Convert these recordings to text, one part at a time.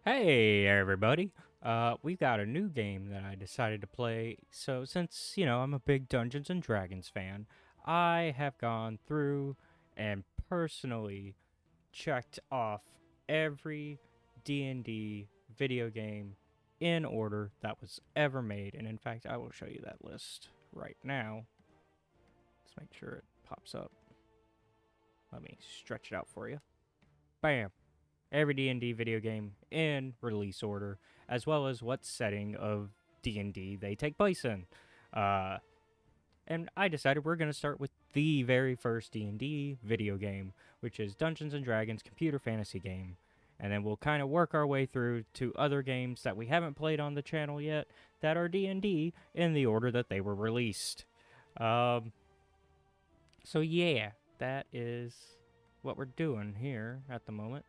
Hey everybody. We've got a new game that I decided to play. So since, I'm a big Dungeons and Dragons fan, I have gone through and personally checked off every D&D video game in order that was ever made. And in fact, I will show you that list right now. Let's make sure it pops up. Let me stretch it out for you. Bam. Every D&D video game in release order, as well as what setting of D&D they take place in. Uh, and I decided we're going to start with the very first D&D video game, which is Dungeons & Dragons computer fantasy game. And then we'll kind of work our way through to other games that we haven't played on the channel yet that are D&D in the order that they were released. So yeah, that is what we're doing here at the moment.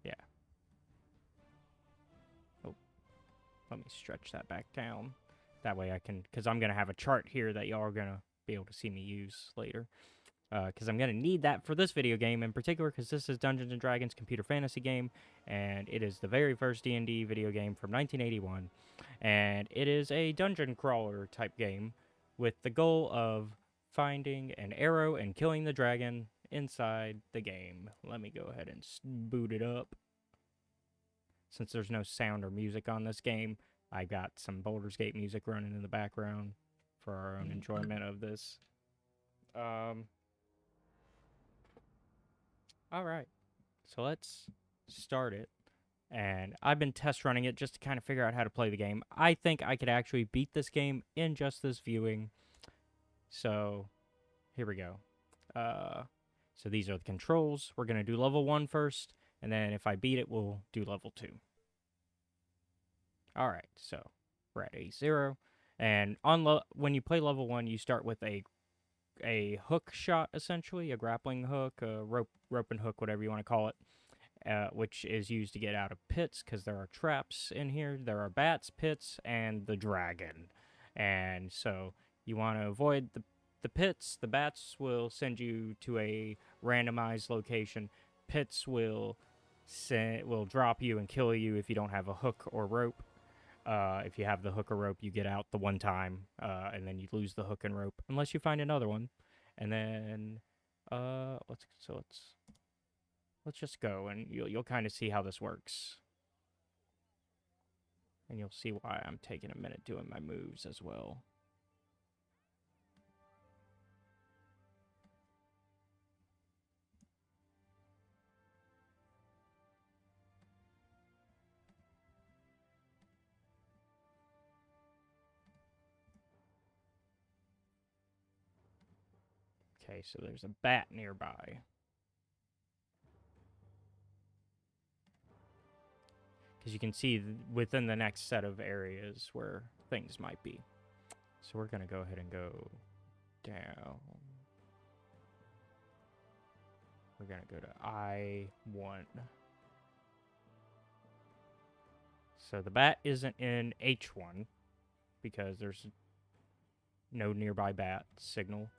Yeah. Oh, let me stretch that back down. That way I can, because I'm going to have a chart here that y'all are going to be able to see me use later. Because I'm going to need that for this video game in particular, because this is Dungeons & Dragons computer fantasy game, and it is the very first D&D video game from 1981. And it is a dungeon crawler type game with the goal of finding an arrow and killing the dragon inside the game. Let me go ahead and boot it up. Since there's no sound or music on this game, I got some Baldur's Gate music running in the background for our own enjoyment of this. All right, so let's start it. And I've been test running it just to kind of figure out how to play the game. I think I could actually beat this game in just this viewing. So here we go. So these are the controls. We're going to do level 1 first, and then if I beat it, we'll do level 2. All right, so we're at A0, and when you play level 1, you start with a hook shot, essentially, a grappling hook, a rope and hook, whatever you want to call it, which is used to get out of pits because there are traps in here. There are bats, pits, and the dragon, and so you want to avoid the pits. The bats will send you to a randomized location. Pits will drop you and kill you if you don't have a hook or rope. If you have the hook or rope, you get out the one time, and then you lose the hook and rope unless you find another one. And then let's just go, and you'll kind of see how this works, and you'll see why I'm taking a minute doing my moves as well. Okay, so there's a bat nearby. Because you can see within the next set of areas where things might be. So we're going to go ahead and go down. We're going to go to I1. So the bat isn't in H1 because there's no nearby bat signal.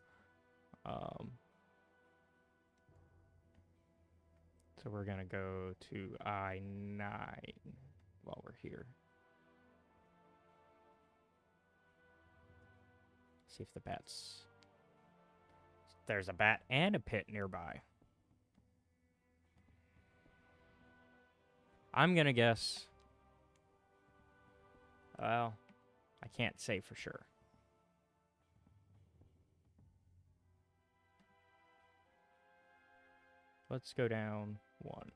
So we're going to go to I9 while we're here. See if the bats... There's a bat and a pit nearby. I'm going to guess... Well, I can't say for sure. Let's go down 1.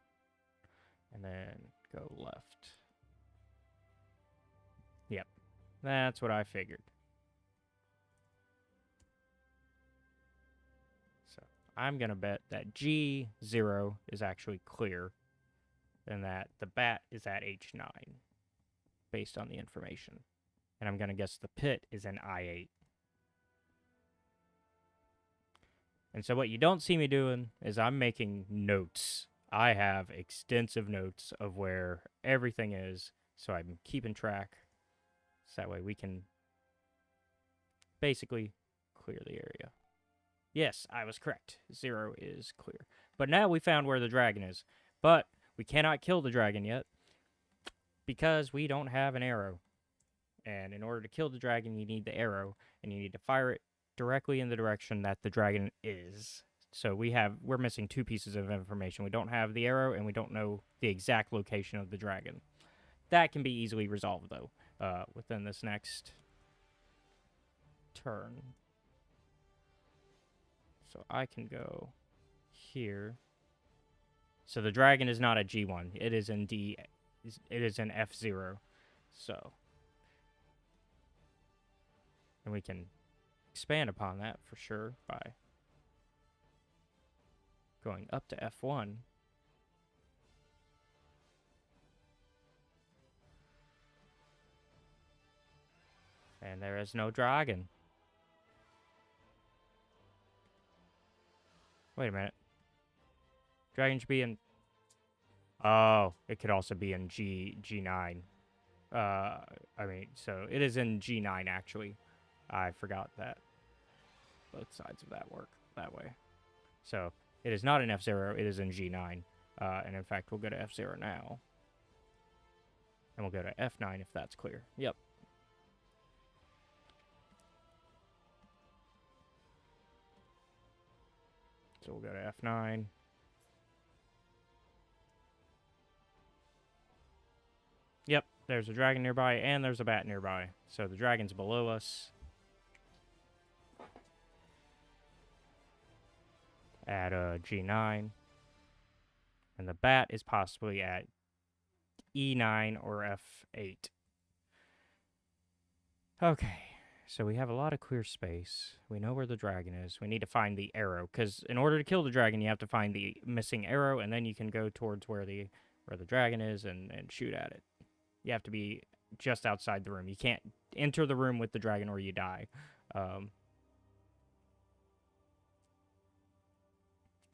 And then go left. Yep. That's what I figured. So I'm going to bet that G0 is actually clear and that the bat is at H9 based on the information. And I'm going to guess the pit is in I8. And so what you don't see me doing is I'm making notes. I have extensive notes of where everything is, so I'm keeping track. So that way we can basically clear the area. Yes, I was correct. 0 is clear. But now we found where the dragon is. But We cannot kill the dragon yet because we don't have an arrow. And in order to kill the dragon, you need the arrow, and you need to fire it directly in the direction that the dragon is. So we're missing 2 pieces of information. We don't have the arrow, and we don't know the exact location of the dragon. That can be easily resolved, though, within this next turn. So I can go here. So the dragon is not at G1. It is in it is in F0. So, and we can expand upon that for sure by going up to F1. And there is no dragon. Wait a minute. Dragon should be in... Oh, it could also be in G9. So it is in G9, actually. I forgot that. Both sides of that work that way. So, it is not in F0, it is in G9. And in fact, we'll go to F0 now. And we'll go to F9 if that's clear. Yep. So we'll go to F9. Yep, there's a dragon nearby, and there's a bat nearby. So the dragon's below us. At G9. And the bat is possibly at E9 or F8. Okay, so we have a lot of clear space. We know where the dragon is. We need to find the arrow, because in order to kill the dragon, you have to find the missing arrow, and then you can go towards where the dragon is and shoot at it. You have to be just outside the room. You can't enter the room with the dragon or you die.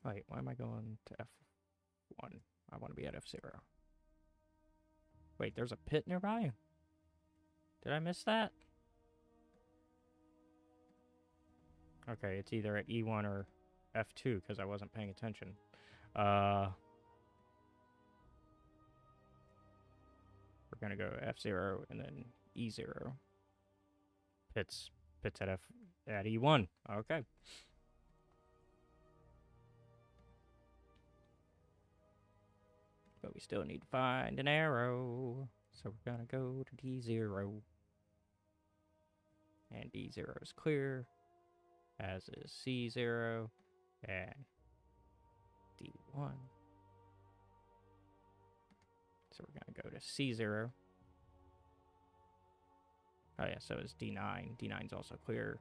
Wait, why am I going to F1? I want to be at F0. Wait, there's a pit nearby? Did I miss that? Okay, it's either at E1 or F2 because I wasn't paying attention. We're going to go F0 and then E0. Pit's at E1. Okay. But we still need to find an arrow. So we're going to go to D0. And D0 is clear, as is C0 and D1. So we're going to go to C0. Oh yeah, so is D9. D9 is also clear.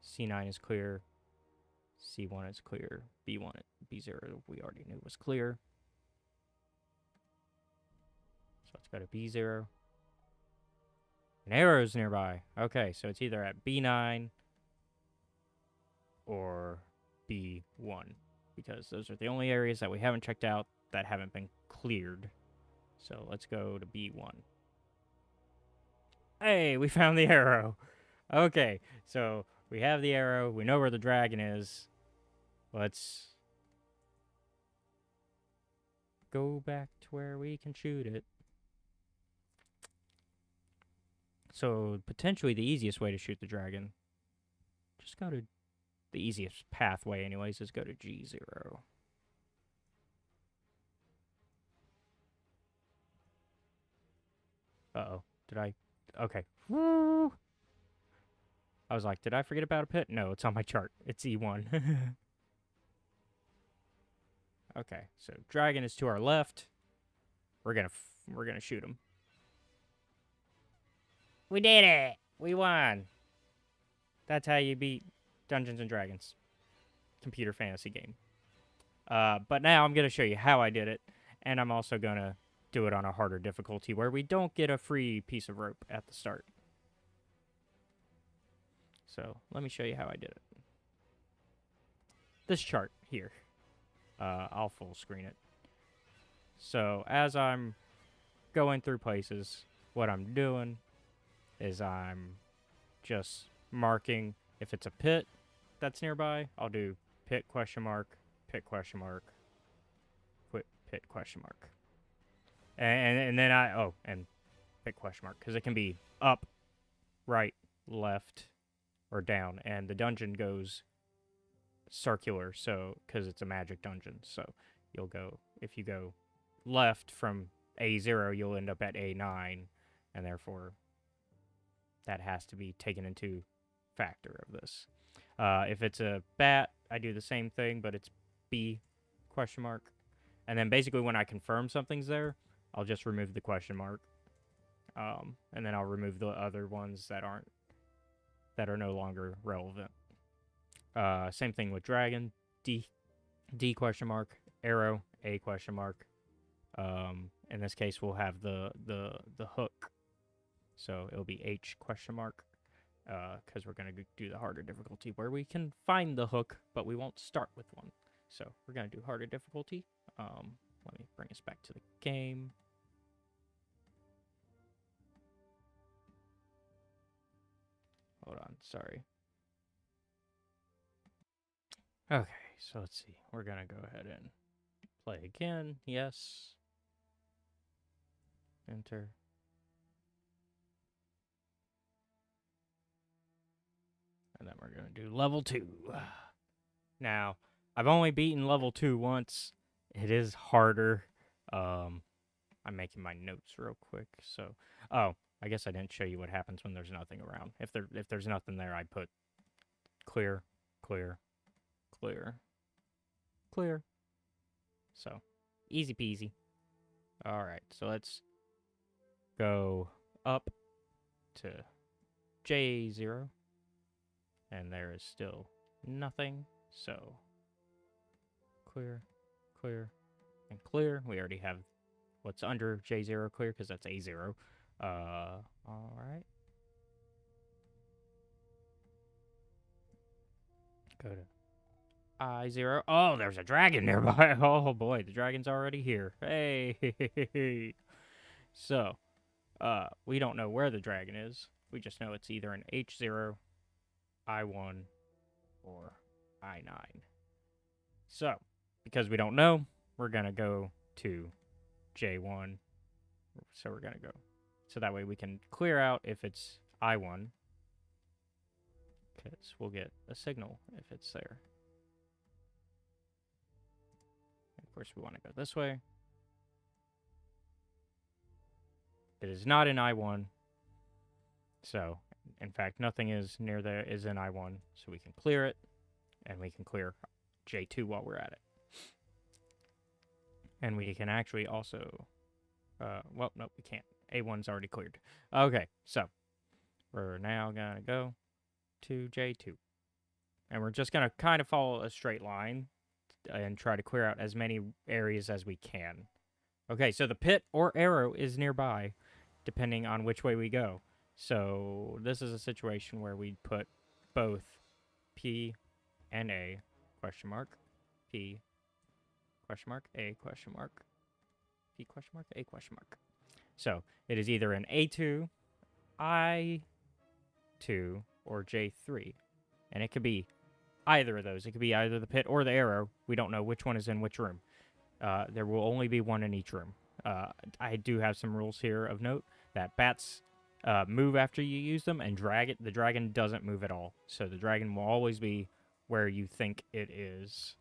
C9 is clear. C1 is clear. B0 we already knew was clear. So let's go to B0. An arrow's nearby. Okay, so it's either at B9 or B1, because those are the only areas that we haven't checked out that haven't been cleared. So let's go to B1. Hey, we found the arrow. Okay, so we have the arrow. We know where the dragon is. Let's go back to where we can shoot it. So, potentially the easiest way to shoot the dragon, just go to the easiest pathway anyways, is go to G0. Uh-oh. Did I? Okay. Woo! I was like, did I forget about a pit? No, it's on my chart. It's E1. Okay, so dragon is to our left. We're gonna shoot him. We did it! We won! That's how you beat Dungeons & Dragons. Computer fantasy game. But now I'm going to show you how I did it. And I'm also going to do it on a harder difficulty where we don't get a free piece of rope at the start. So let me show you how I did it. This chart here. I'll full screen it. So as I'm going through places, what I'm doing is I'm just marking if it's a pit that's nearby. I'll do pit question mark, pit question mark, pit question mark. And then and pick question mark because it can be up, right, left, or down, and the dungeon goes circular. So because it's a magic dungeon, so you'll go if you go left from A0, you'll end up at A9, and therefore that has to be taken into factor of this. If it's a bat, I do the same thing, but it's B question mark. And then basically when I confirm something's there, I'll just remove the question mark. And then I'll remove the other ones that are no longer relevant. Same thing with dragon, D question mark, arrow, A question mark. In this case, we'll have the hook, so it'll be H question mark. Because we're going to do the harder difficulty where we can find the hook, but we won't start with one. So we're going to do harder difficulty. Let me bring us back to the game. Hold on, sorry. Okay, so let's see. We're going to go ahead and play again. Yes. Enter. And then we're going to do level 2. Now, I've only beaten level 2 once. It is harder. I'm making my notes real quick. So, I guess I didn't show you what happens when there's nothing around. If there's nothing there, I put clear, clear, clear, clear. So, easy peasy. All right, so let's go up to J0, and there is still nothing. So, clear, clear, and clear. We already have what's under J0 clear because that's A0. All right. Go to I0. Oh, there's a dragon nearby. Oh boy, the dragon's already here. Hey. So, we don't know where the dragon is. We just know it's either an H0, I1, or I9. So, because we don't know, we're going to go to J1. So we're going to go. So that way we can clear out if it's I1. Because we'll get a signal if it's there. And of course, we want to go this way. It is not in I1. So, in fact, nothing is near there is in I1. So we can clear it. And we can clear J2 while we're at it. And we can actually also... well, nope, we can't. A1's already cleared. Okay, so we're now going to go to J2. And we're just going to kind of follow a straight line and try to clear out as many areas as we can. Okay, so the pit or arrow is nearby, depending on which way we go. So this is a situation where we'd put both P and A, question mark, P, question mark, A, question mark, P, question mark, A, question mark. So it is either an A2, I2, or J3. And it could be either of those. It could be either the pit or the arrow. We don't know which one is in which room. There will only be one in each room. I do have some rules here of note that bats move after you use them, and the dragon doesn't move at all. So the dragon will always be where you think it is.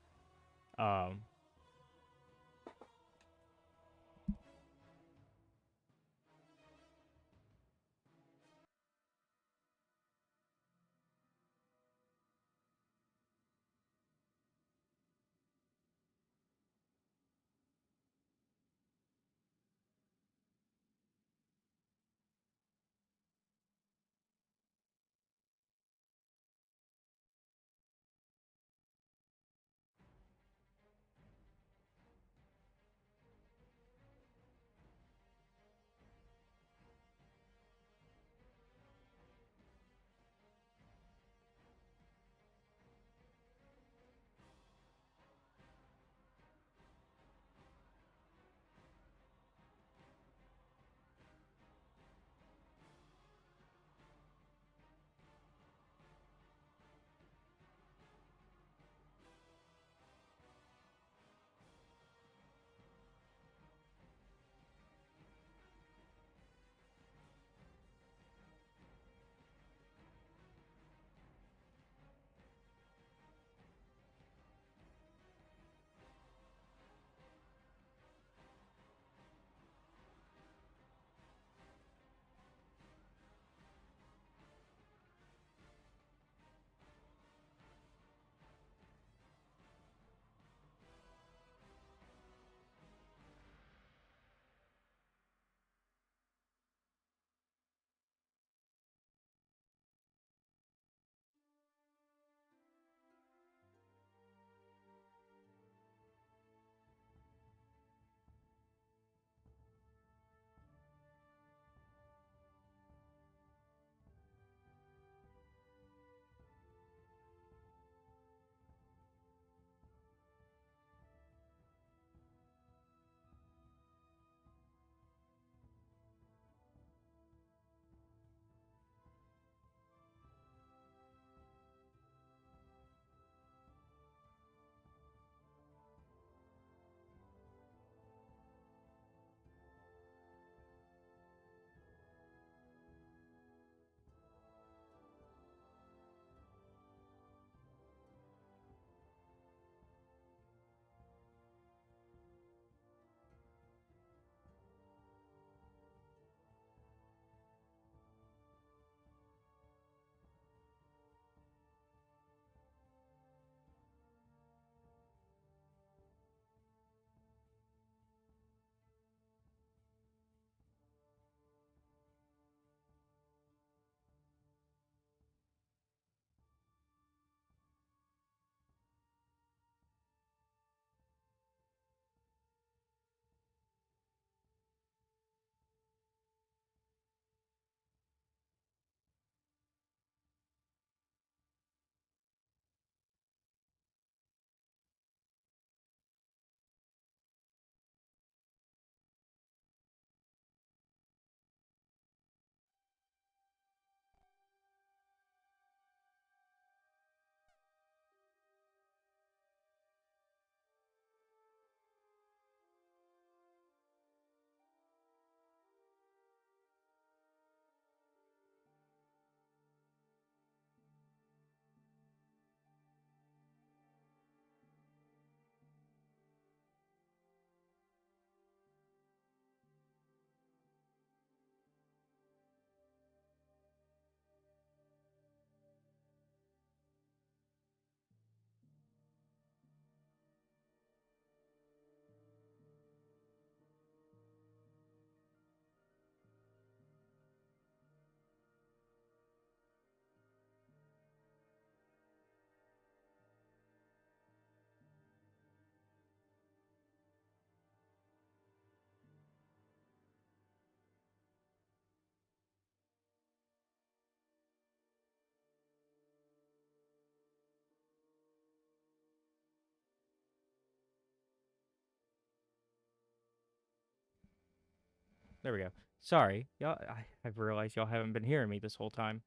There we go. Sorry, y'all. I've realized y'all haven't been hearing me this whole time.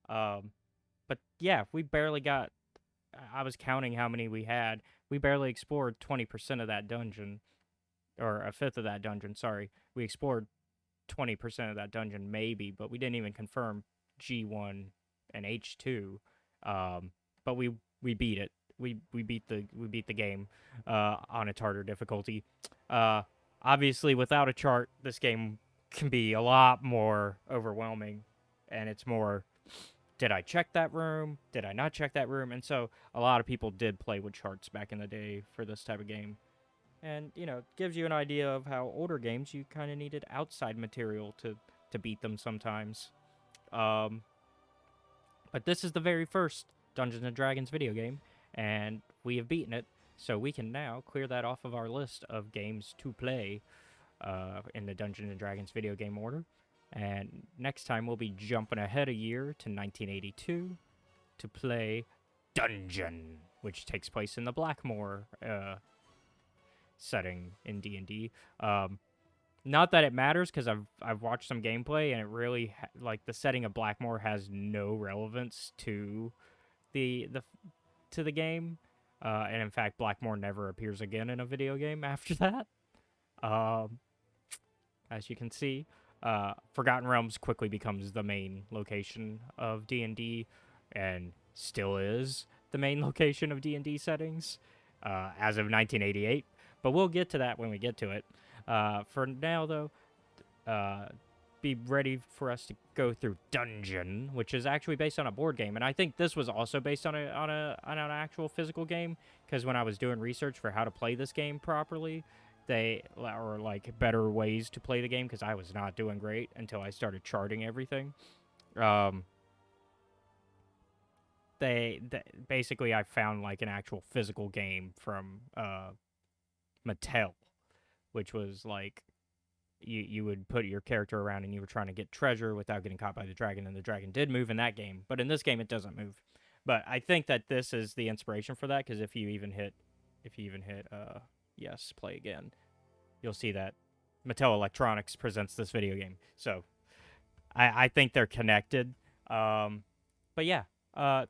Um, but yeah, we barely got. I was counting how many we had. We barely explored 20% of that dungeon, or a fifth of that dungeon. Sorry, we explored 20% of that dungeon, maybe, but we didn't even confirm G1 and H2. Um, but we beat it. We beat the game on its harder difficulty. Uh, Obviously, without a chart, this game can be a lot more overwhelming, and it's more. Did I check that room? Did I not check that room? And so a lot of people did play with charts back in the day for this type of game. And, gives you an idea of how older games you kind of needed outside material to beat them sometimes. Um, but this is the very first Dungeons and Dragons video game, and we have beaten it, so we can now clear that off of our list of games to play in the Dungeons and Dragons video game order. And next time we'll be jumping ahead a year to 1982 to play Dungeon, which takes place in the Blackmoor setting in D&D. Not that it matters, because I've watched some gameplay, and it really like the setting of Blackmoor has no relevance to the to the game, and in fact, Blackmoor never appears again in a video game after that. Um, as you can see, Forgotten Realms quickly becomes the main location of D&D, and still is the main location of D&D settings as of 1988. But we'll get to that when we get to it. For now, though, be ready for us to go through Dungeon, which is actually based on a board game, and I think this was also based on an actual physical game. Because when I was doing research for how to play this game properly, they or like better ways to play the game, because I was not doing great until I started charting everything. Um, they basically I found like an actual physical game from Mattel, which was like you would put your character around and you were trying to get treasure without getting caught by the dragon, and the dragon did move in that game, but in this game it doesn't move. But I think that this is the inspiration for that, because if you even hit yes, play again, you'll see that Mattel Electronics presents this video game. So I think they're connected. But yeah,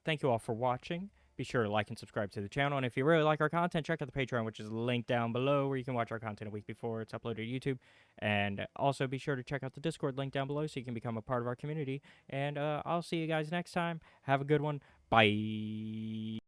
thank you all for watching. Be sure to like and subscribe to the channel. And if you really like our content, check out the Patreon, which is linked down below, where you can watch our content a week before it's uploaded to YouTube. And also be sure to check out the Discord link down below so you can become a part of our community. And I'll see you guys next time. Have a good one. Bye.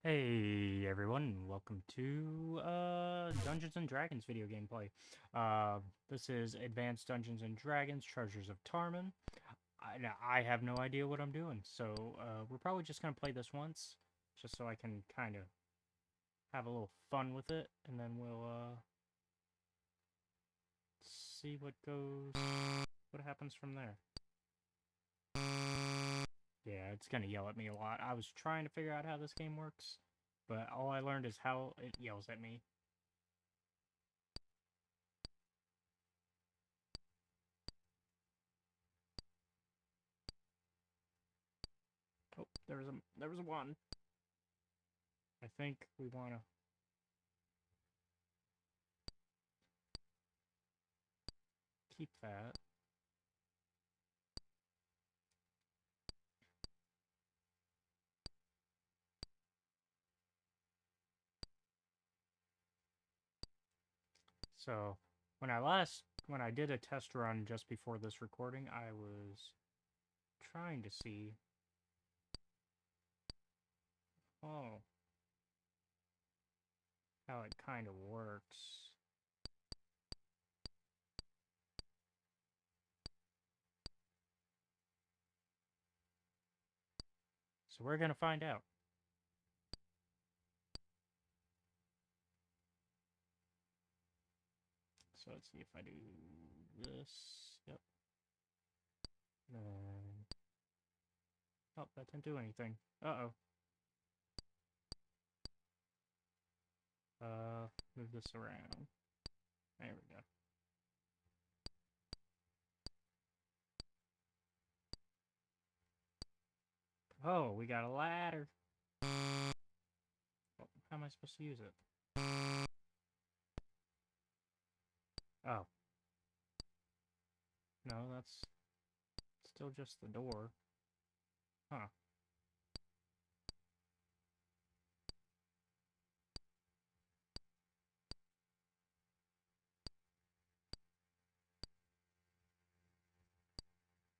Hey everyone, welcome to Dungeons and Dragons video gameplay. This is Advanced Dungeons and Dragons Treasures of Tarman. I have no idea what I'm doing, so we're probably just gonna play this once, just so I can kind of have a little fun with it, and then we'll see what happens from there. Yeah, it's gonna yell at me a lot. I was trying to figure out how this game works, but all I learned is how it yells at me. Oh, there was a one. I think we want to keep that. So when I did a test run just before this recording, I was trying to see. Oh, how it kind of works. So we're gonna find out. So let's see if I do this. Yep. Then... Oh, that didn't do anything. Uh-oh. Move this around. There we go. Oh, we got a ladder. Oh, how am I supposed to use it? Oh. No, that's still just the door. Huh.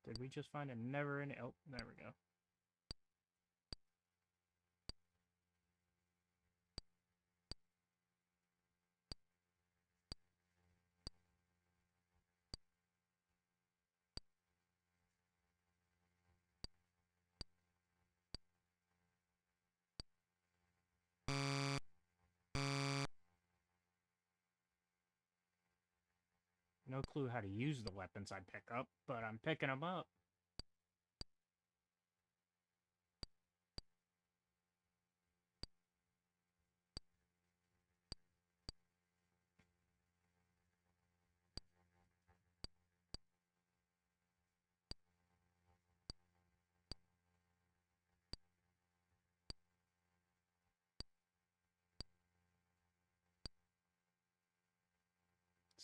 Did we just find a never-ending... Oh, there we go. No clue how to use the weapons I pick up, but I'm picking them up.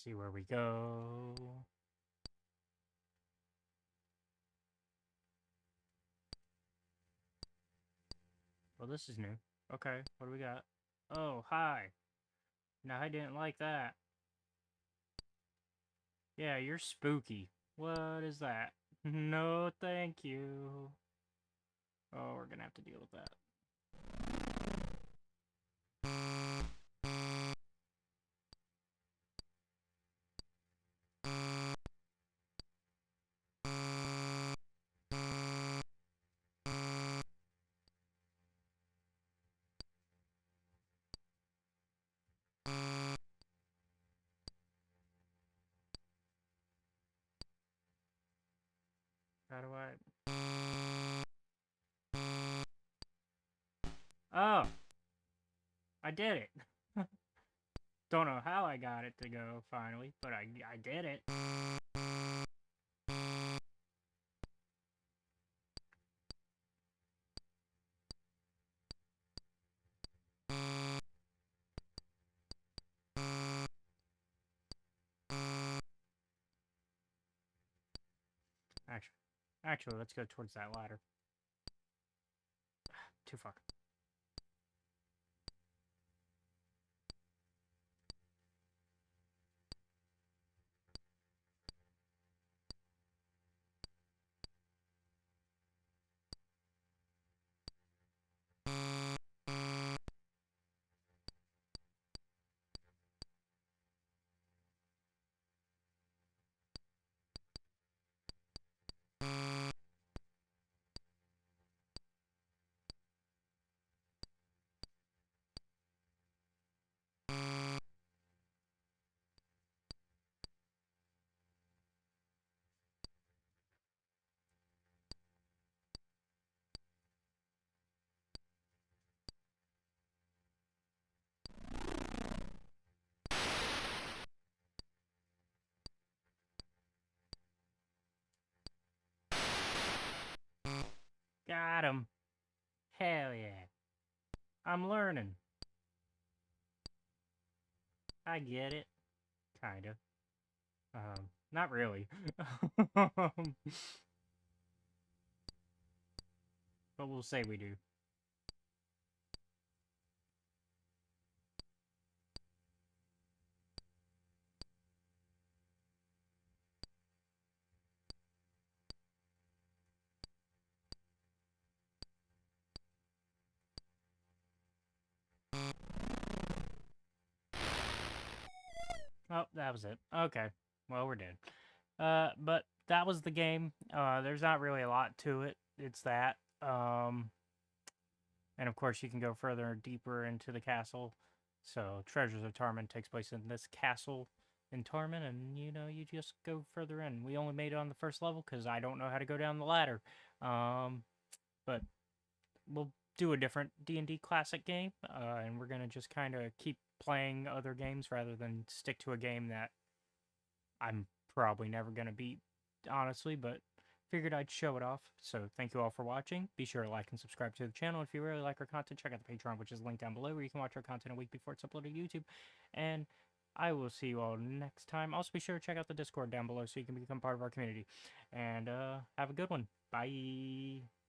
See where we go. Well, this is new. Okay, what do we got? Oh, hi. No, I didn't like that. Yeah, you're spooky. What is that? No, thank you. Oh, we're gonna have to deal with that. How do I... Oh! I did it! Don't know how I got it to go, finally, but I did it. Actually, let's go towards that ladder. Too far. Got him. Hell yeah. I'm learning. I get it. Kinda. Not really. But we'll say we do. Oh, that was it. Okay. Well, we're dead. But that was the game. There's not really a lot to it. It's that. And of course, you can go further deeper into the castle. So, Treasures of Tarman takes place in this castle in Tarman, and you just go further in. We only made it on the first level because I don't know how to go down the ladder. But we'll do a different D&D classic game, and we're gonna just kind of keep playing other games rather than stick to a game that I'm probably never gonna beat, honestly. But figured I'd show it off. So thank you all for watching. Be sure to like and subscribe to the channel. If you really like our content, check out the Patreon, which is linked down below, where you can watch our content a week before it's uploaded to YouTube. And I will see you all next time. Also, be sure to check out the Discord down below so you can become part of our community. And have a good one. Bye.